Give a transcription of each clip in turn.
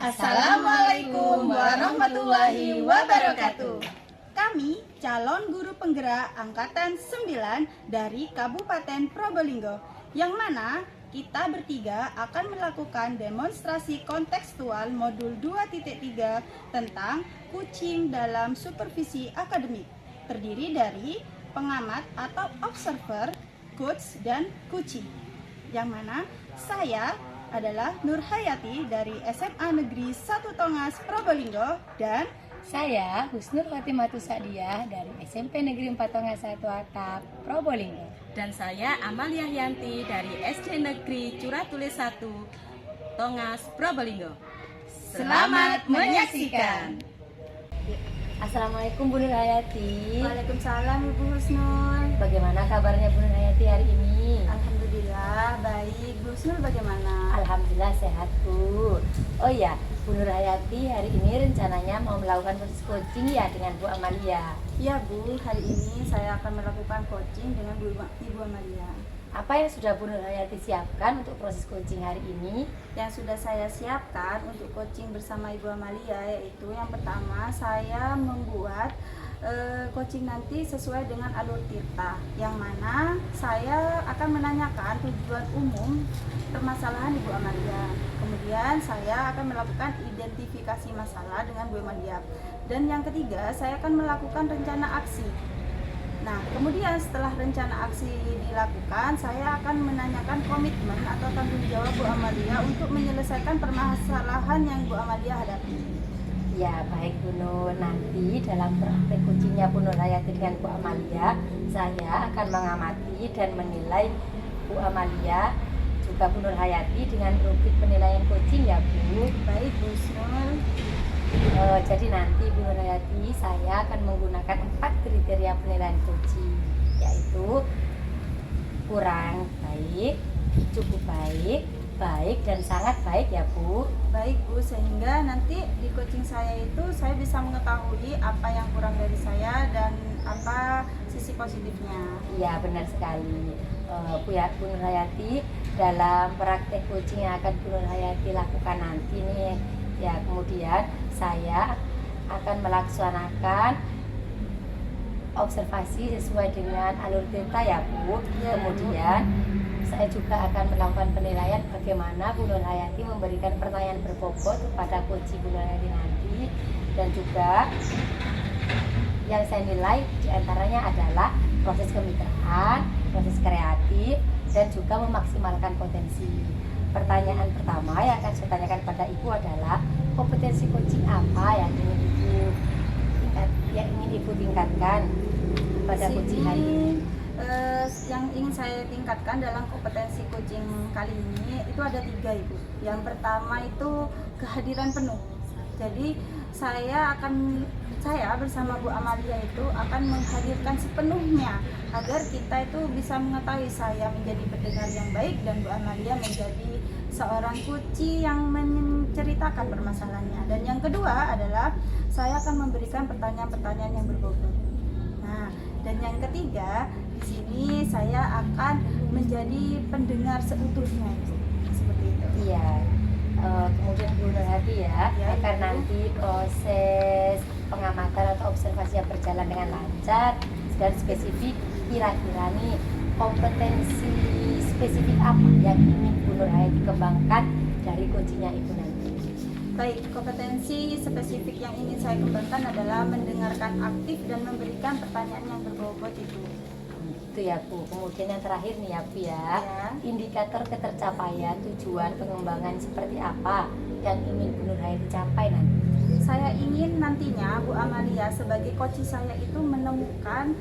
Assalamualaikum warahmatullahi wabarakatuh. Kami calon guru penggerak angkatan 9 dari Kabupaten Probolinggo, yang mana kita bertiga akan melakukan demonstrasi kontekstual modul 2.3 tentang kucing dalam supervisi akademik, terdiri dari pengamat atau observer, coach, dan kucing. Yang mana saya adalah Nur Hayati dari SMA Negeri 1 Tongas Probolinggo, dan saya Husnul Fatimatu Sa'diyah dari SMP Negeri 4 Tongas 1 Atap Probolinggo. Dan saya Amalia Yanti dari SD Negeri Curatulis 1 Tongas Probolinggo. Selamat menyaksikan. Assalamualaikum Bu Nur Hayati. Waalaikumsalam Ibu Husnul. Bagaimana kabarnya Bu Nur Hayati hari ini? Alhamdulillah baik. Bu Husnul bagaimana? Alhamdulillah sehat Bu. Oh iya, Bu Nur Hayati hari ini rencananya mau melakukan proses coaching ya dengan Bu Amalia. Iya Bu, hari ini saya akan melakukan coaching dengan Ibu Amalia. Apa yang sudah Bu Nur Hayati siapkan untuk proses coaching hari ini? Yang sudah saya siapkan untuk coaching bersama Ibu Amalia yaitu yang pertama, saya membuat coaching nanti sesuai dengan alur tirta, yang mana saya akan menanyakan tujuan umum permasalahan Ibu Amalia. Kemudian saya akan melakukan identifikasi masalah dengan Bu Amalia. Dan yang ketiga, saya akan melakukan rencana aksi. Nah, kemudian setelah rencana aksi dilakukan, saya akan menanyakan komitmen atau tanggung jawab Bu Amalia untuk menyelesaikan permasalahan yang Bu Amalia hadapi. Ya baik Bu Nur, nanti dalam praktek coachingnya Bu Nur Hayati dengan Bu Amalia, saya akan mengamati dan menilai Bu Amalia juga Bu Nur Hayati dengan rubrik penilaian coaching ya Bu. Baik Bu Husnul. Jadi nanti Bu Nur Hayati saya akan menggunakan 4 kriteria penilaian coaching, yaitu kurang baik, cukup baik, baik, dan sangat baik ya Bu. Baik Bu, sehingga nanti di coaching saya itu saya bisa mengetahui apa yang kurang dari saya dan apa sisi positifnya. Iya benar sekali Bu Nur Hayati, dalam praktek coaching yang akan Bu Nur Hayati lakukan nanti nih ya, kemudian saya akan melaksanakan observasi sesuai dengan alur tirta ya Bu. Ya, Kemudian saya juga akan melakukan penilaian bagaimana Bu Nur Hayati memberikan pertanyaan berbobot kepada coach Bu Nur Hayati nanti, dan juga yang saya nilai diantaranya adalah proses kemitraan, proses kreatif, dan juga memaksimalkan potensi. Pertanyaan pertama yang akan saya tanyakan pada Ibu adalah kompetensi coaching apa yang ingin Ibu tingkatkan pada coaching hari ini? Yang ingin saya tingkatkan dalam kompetensi coaching kali ini itu ada 3 Ibu. Yang pertama itu kehadiran penuh. Jadi saya bersama Bu Amalia itu akan menghadirkan sepenuhnya agar kita itu bisa mengetahui, saya menjadi pendengar yang baik dan Bu Amalia menjadi seorang kuci yang menceritakan permasalahannya. Dan yang kedua adalah saya akan memberikan pertanyaan-pertanyaan yang berbobot. Nah, dan yang ketiga, di sini saya akan menjadi pendengar seutuhnya Ibu. Seperti itu. Iya. Kemudian Bu Nur Hayati ya, agar nanti proses pengamatan atau observasi yang berjalan dengan lancar dan spesifik, kira-kira nih kompetensi spesifik apa yang ingin Bu Nur Hayati kembangkan dari coachingnya Ibu nanti? Baik, kompetensi spesifik yang ingin saya kembangkan adalah mendengarkan aktif dan memberikan pertanyaan yang berbobot Ibu. Itu ya Bu. Kemudian yang terakhir nih ya Bu ya, indikator ketercapaian tujuan pengembangan seperti apa yang ingin Bu Nur Hayati capai nanti? Saya ingin nantinya Bu Amalia sebagai coach saya itu menemukan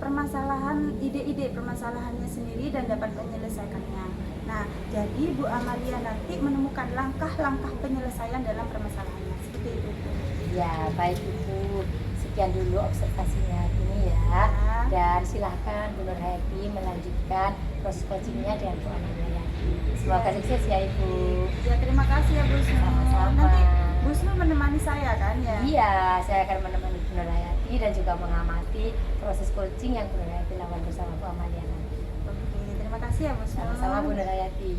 permasalahan, ide-ide permasalahannya sendiri dan dapat menyelesaikannya. Nah, jadi Bu Amalia nanti menemukan langkah-langkah penyelesaian dalam permasalahannya. Seperti itu. Ya, baik Ibu. Sekian dulu observasinya ini ya. Dan silahkan Bu Nur Hayati melanjutkan proses coachingnya dengan Bu Amalia. Semoga sukses ya Ibu. Ya, terima kasih ya Bu Husnul. Sama-sama. Nanti Bu Husnul menemani saya kan ya? Iya, saya akan menemani Bu Nur Hayati dan juga mengamati proses coaching yang Bu Nur Hayati lakukan bersama Bu Amalia nanti. Oke, terima kasih ya Bu Husnul. Sama-sama Bu Nur Hayati.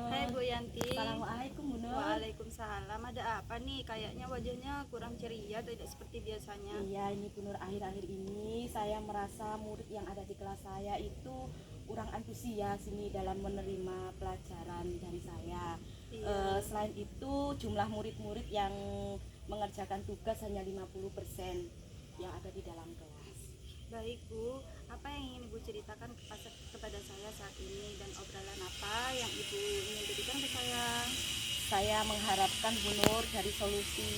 Hai Bu Yanti. Assalamualaikum Bu Nur. Waalaikumsalam. malam, ada apa nih? Kayaknya wajahnya kurang ceria, tidak seperti biasanya. Iya, ini Bu Nur, akhir-akhir ini saya merasa murid yang ada di kelas saya itu kurang antusias ini dalam menerima pelajaran dari saya. Iya. Selain itu jumlah murid-murid yang mengerjakan tugas hanya 50% yang ada di dalam kelas. Baik Bu, apa yang ingin Ibu ceritakan kepada saya saat ini, dan obrolan apa yang Ibu ingin berikan ke saya? Saya mengharapkan Bu Nur dari solusi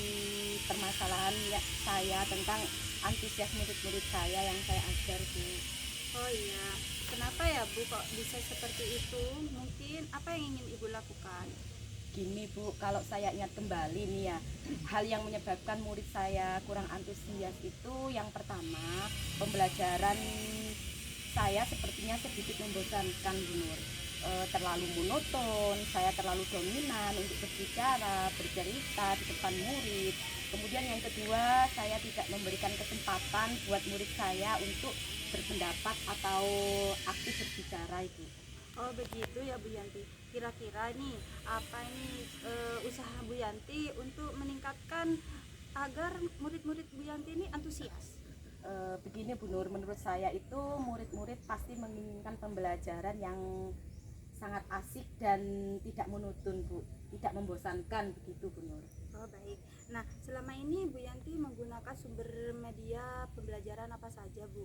permasalahan saya tentang antusias murid-murid saya yang saya ajar, Bu. Oh iya, kenapa ya Bu kok bisa seperti itu? Mungkin apa yang ingin Ibu lakukan? Gini Bu, kalau saya ingat kembali nih ya, hal yang menyebabkan murid saya kurang antusias itu yang pertama, pembelajaran saya sepertinya sedikit membosankan Bu Nur. Terlalu monoton, saya terlalu dominan untuk berbicara, bercerita di depan murid. Kemudian yang kedua, saya tidak memberikan kesempatan buat murid saya untuk berpendapat atau aktif berbicara itu. Oh begitu ya Bu Yanti. Kira-kira nih apa ini usaha Bu Yanti untuk meningkatkan agar murid-murid Bu Yanti ini antusias? Begini Bu Nur, menurut saya itu murid-murid pasti menginginkan pembelajaran yang sangat asik dan tidak monoton Bu, tidak membosankan begitu Bu Nur. Oh baik. Nah selama ini Bu Yanti menggunakan sumber media pembelajaran apa saja Bu?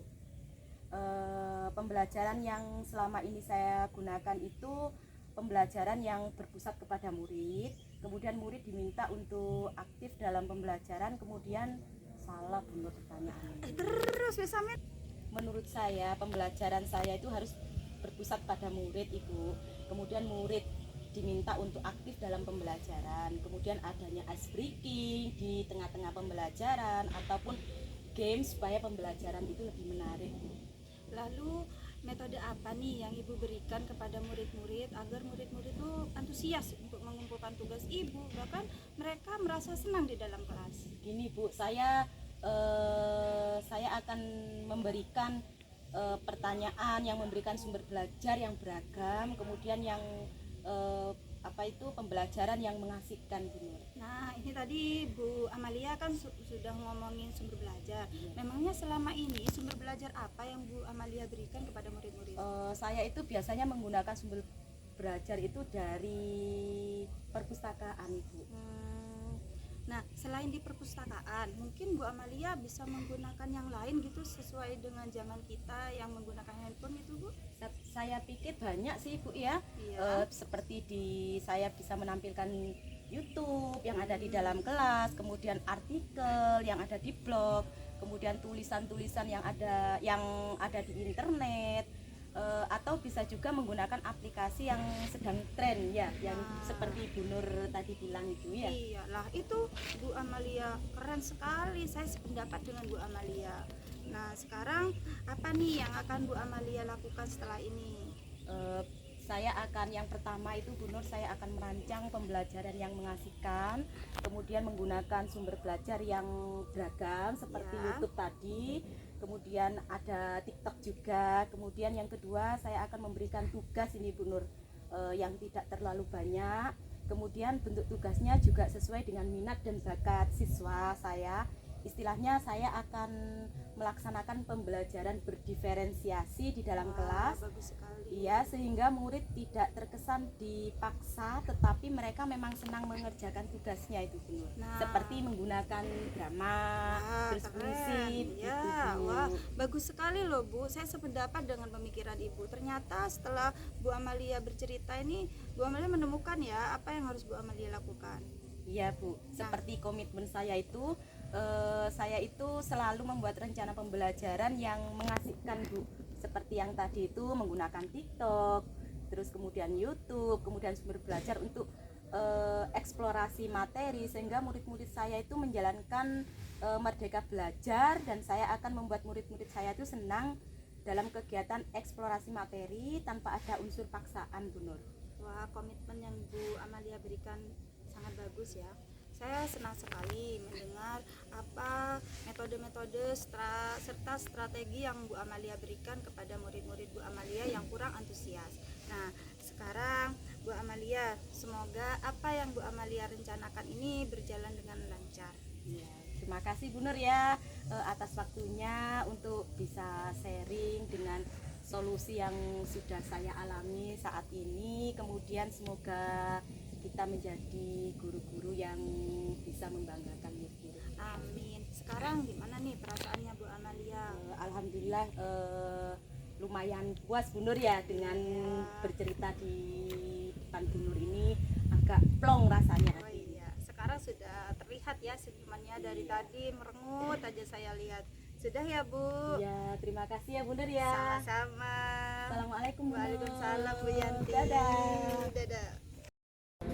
Pembelajaran yang selama ini saya gunakan itu pembelajaran yang berpusat kepada murid, kemudian murid diminta untuk aktif dalam pembelajaran, kemudian salah Bu Nur pertanyaannya. Terus bisa Menurut saya pembelajaran saya itu harus berpusat pada murid Ibu, kemudian murid diminta untuk aktif dalam pembelajaran, kemudian adanya ice breaking di tengah-tengah pembelajaran ataupun game supaya pembelajaran itu lebih menarik. Lalu metode apa nih yang Ibu berikan kepada murid-murid agar murid-murid itu antusias untuk mengumpulkan tugas Ibu, bahkan mereka merasa senang di dalam kelas? Gini Bu, saya akan memberikan pertanyaan yang memberikan sumber belajar yang beragam, kemudian yang pembelajaran yang mengasihkan Bu Nur. Nah ini tadi Bu Amalia kan sudah ngomongin sumber belajar. Memangnya selama ini sumber belajar apa yang Bu Amalia berikan kepada murid-murid? Saya itu biasanya menggunakan sumber belajar itu dari perpustakaan Bu. Nah selain di perpustakaan, mungkin Bu Amalia bisa menggunakan yang lain gitu sesuai dengan zaman kita yang menggunakan handphone gitu Bu? Saya pikir banyak sih Bu ya. Iya. Seperti saya bisa menampilkan YouTube yang ada di dalam kelas, kemudian artikel yang ada di blog, kemudian tulisan-tulisan yang ada di internet, atau bisa juga menggunakan aplikasi yang sedang tren ya, yang seperti Bu Nur tadi bilang itu ya. Iyalah itu Bu Amalia keren sekali, saya sependapat dengan Bu Amalia. Nah sekarang apa nih yang akan Bu Amalia lakukan setelah ini? Yang pertama itu Bu Nur, saya akan merancang pembelajaran yang mengasihkan, kemudian menggunakan sumber belajar yang beragam seperti YouTube tadi, kemudian ada TikTok juga. Kemudian yang kedua saya akan memberikan tugas ini Bu Nur, yang tidak terlalu banyak, kemudian bentuk tugasnya juga sesuai dengan minat dan bakat siswa saya. Istilahnya saya akan melaksanakan pembelajaran berdiferensiasi di dalam kelas. Bagus sekali. Iya, sehingga murid tidak terkesan dipaksa, tetapi mereka memang senang mengerjakan tugasnya itu Bu. Seperti menggunakan drama, terus puisi, ya, Bu. wah, bagus sekali loh Bu. Saya sependapat dengan pemikiran Ibu. Ternyata setelah Bu Amalia bercerita ini, Bu Amalia menemukan ya apa yang harus Bu Amalia lakukan. Iya Bu, seperti komitmen saya itu selalu membuat rencana pembelajaran yang mengasihkan Bu. Seperti yang tadi itu menggunakan TikTok, terus kemudian YouTube, kemudian sumber belajar untuk eksplorasi materi, sehingga murid-murid saya itu menjalankan merdeka belajar, dan saya akan membuat murid-murid saya itu senang dalam kegiatan eksplorasi materi tanpa ada unsur paksaan Bu Nur. Wah, komitmen yang Bu Amalia berikan sangat bagus ya. Saya senang sekali mendengar apa metode-metode serta strategi yang Bu Amalia berikan kepada murid-murid Bu Amalia yang kurang antusias. Nah, sekarang Bu Amalia. Semoga apa yang Bu Amalia rencanakan ini berjalan dengan lancar. Ya, terima kasih Bu Nur ya atas waktunya untuk bisa sharing dengan solusi yang sudah saya alami saat ini. Kemudian semoga kita menjadi guru-guru yang bisa membanggakan ibu. Amin. Sekarang gimana nih perasaannya Bu Amalia? Alhamdulillah lumayan puas Bu Nur ya dengan bercerita di depan Bu Nur ini, agak plong rasanya. Oh iya, sekarang sudah terlihat ya senyumannya, dari tadi merengut aja saya lihat. Sudah ya Bu? Ya, terima kasih ya Bu Nur ya. Sama-sama. Assalamualaikum Bu Nur. Waalaikumsalam Bu Yanti. Dadah. Dadah.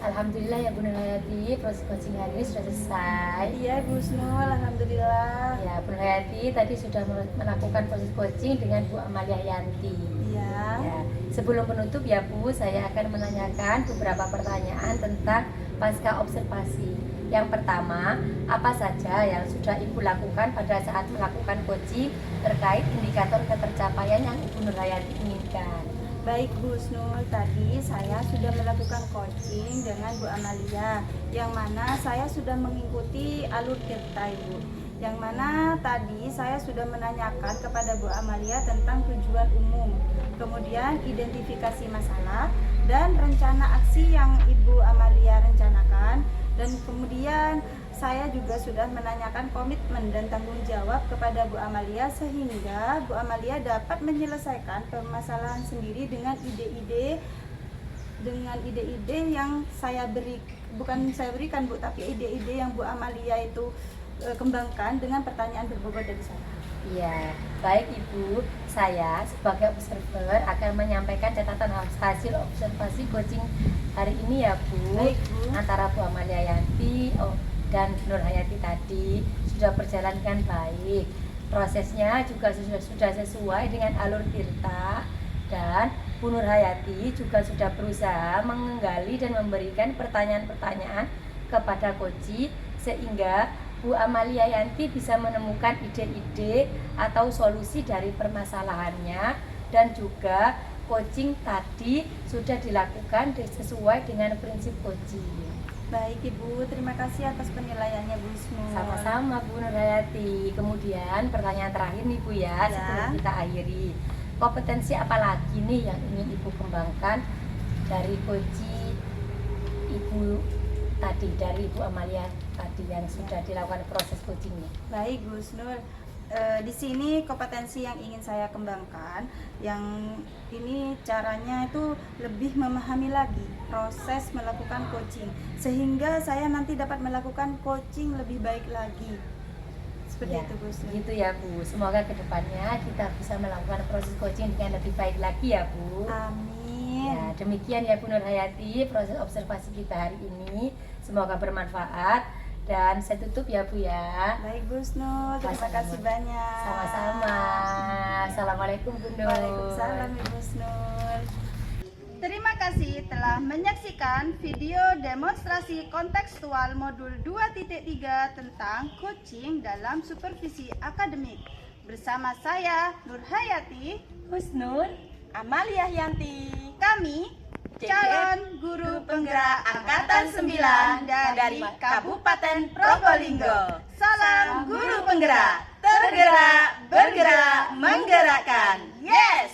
Alhamdulillah ya Bu Nur Hayati, proses coaching hari ini sudah selesai. Iya Bu Husnul, alhamdulillah. Ya, Bu Nur Hayati tadi sudah melakukan proses coaching dengan Bu Amalia Yanti. Iya. Ya, sebelum penutup ya Bu, saya akan menanyakan beberapa pertanyaan tentang pasca observasi. Yang pertama, apa saja yang sudah Ibu lakukan pada saat melakukan coaching terkait indikator ketercapaian yang Ibu Nur Hayati inginkan? Baik Bu Husnul, tadi saya sudah melakukan coaching dengan Bu Amalia, yang mana saya sudah mengikuti alur tirta Ibu. Yang mana tadi saya sudah menanyakan kepada Bu Amalia tentang tujuan umum, kemudian identifikasi masalah dan rencana aksi yang Ibu Amalia rencanakan, dan kemudian saya juga sudah menanyakan komitmen dan tanggung jawab kepada Bu Amalia sehingga Bu Amalia dapat menyelesaikan permasalahan sendiri dengan ide-ide yang saya berikan Bu, tapi ide-ide yang Bu Amalia itu kembangkan dengan pertanyaan berbobot dari saya. Iya, baik Ibu, saya sebagai observer akan menyampaikan catatan hasil observasi coaching hari ini ya Bu. Baik Bu. Antara Bu Amalia Yanti dan Nur Hayati tadi sudah berjalan dengan baik. Prosesnya juga sudah sesuai dengan alur tirta, dan Bu Nur Hayati juga sudah berusaha menggali dan memberikan pertanyaan-pertanyaan kepada coach sehingga Bu Amalia Yanti bisa menemukan ide-ide atau solusi dari permasalahannya, dan juga coaching tadi sudah dilakukan sesuai dengan prinsip coaching. Baik Ibu, terima kasih atas penilaiannya Bu Husnul. Sama-sama Bu Nur Hayati. Kemudian pertanyaan terakhir nih Bu ya, sebelum kita akhiri. Kompetensi apa lagi nih yang ingin Ibu kembangkan dari coaching Ibu tadi, dari Ibu Amalia tadi yang sudah dilakukan proses coachingnya? Baik Bu Husnul, di sini kompetensi yang ingin saya kembangkan, yang ini caranya itu lebih memahami lagi proses melakukan coaching, sehingga saya nanti dapat melakukan coaching lebih baik lagi. Seperti Ya, itu Bu Husnul. gitu ya Bu. Semoga kedepannya kita bisa melakukan proses coaching dengan lebih baik lagi ya Bu. Amin. Ya, demikian ya Bu Nur Hayati proses observasi kita hari ini. Semoga bermanfaat. Dan saya tutup ya Bu ya. Baik Bu Husnul, terima kasih banyak. Sama-sama. Assalamualaikum Bu Nur. Waalaikumsalam Ibu Husnul. Terima kasih telah menyaksikan video demonstrasi kontekstual modul 2.3 tentang coaching dalam supervisi akademik. Bersama saya Nur Hayati, Husnul, Amalia Yanti. kami calon guru penggerak angkatan 9 dari Kabupaten Probolinggo. Salam guru penggerak, tergerak, bergerak, menggerakkan. Yes!